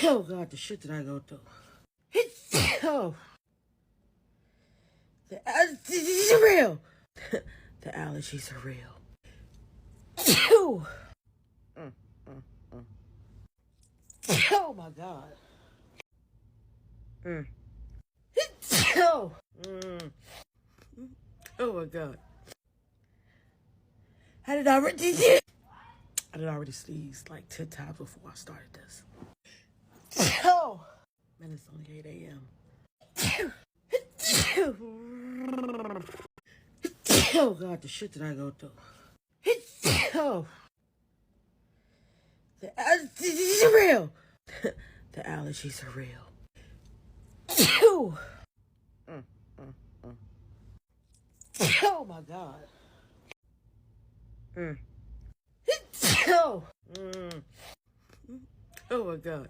Oh God, the shit that I go through. Oh, these are real. The allergies are real. Oh, oh my God. Oh, oh my God. I did already sneezed like 10 times before I started this. Oh, man, it's only 8 a.m. Oh God, the shit that I go through. Oh, these are real. The allergies are real. Oh, oh my God. Oh, oh my God.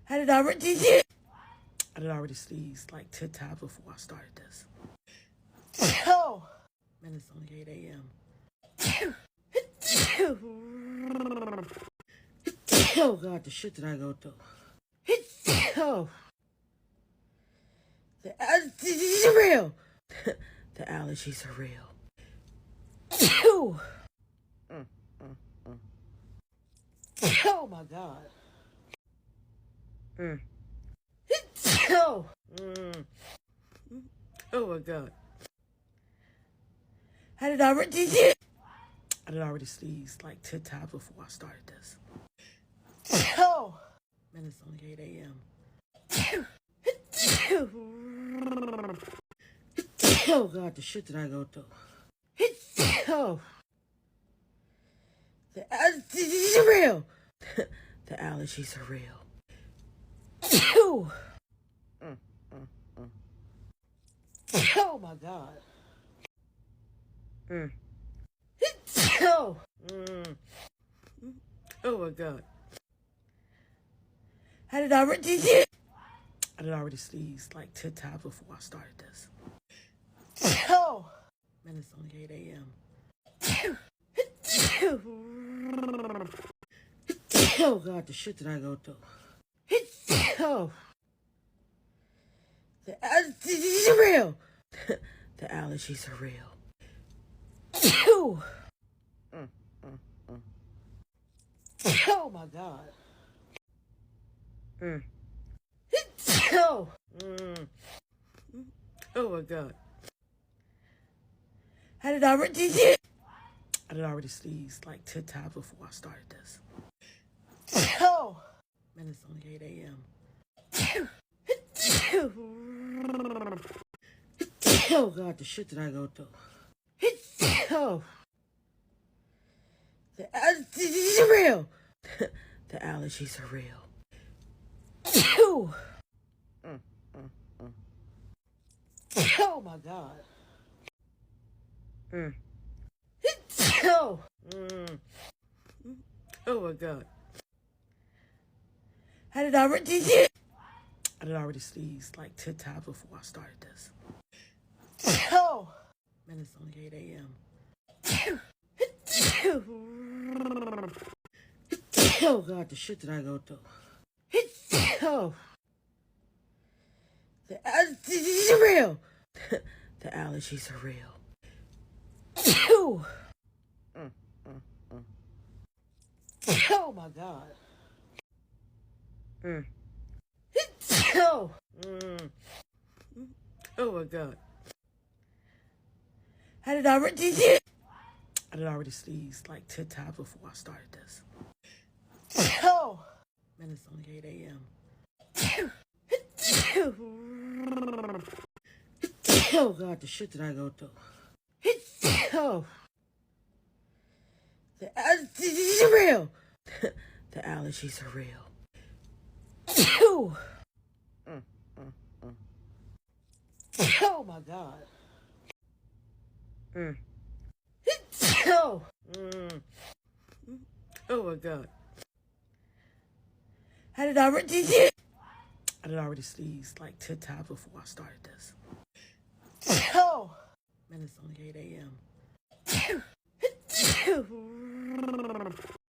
I did already sneezed like 10 times before I started this. Oh, man, it's only 8 a.m. Oh God, the shit that I go through. Oh, these are real. The allergies are real. Oh, oh my God. Oh, oh my God. I did already sneezed like 10 times before I started this. Oh, man, it's only 8 a.m. Oh God, the shit that I go through. Oh, these are real. The allergies are real. Oh, oh my God. Oh, oh my God. I did already sneezed like 10 times before I started this. Oh, man, it's only 8 a.m. Oh God, the shit that I go through. Oh, these are real. The allergies are real. Oh, oh my God. Oh, oh my God. I did already sneezed like 10 times before I started this. Oh, man, it's only 8 a.m. Oh God, the shit that I go through. Oh, these are real. The allergies are real. Oh, oh my God. Oh, oh my God. I did already sneezed like 10 times before I started this. Oh, man, it's only 8 a.m. Oh God, the shit that I go through. Oh, these are real. The allergies are real. Oh, oh my God. Oh, oh my God. I did already sneezed like 10 times before I started this. Oh, man, it's only 8 a.m. Oh God, the shit that I go through. Oh, these are real. The allergies are real. Oh, oh my God. Oh, oh my God. I did already sneezed like 10 times before I started this. Oh, man, it's only 8 a.m.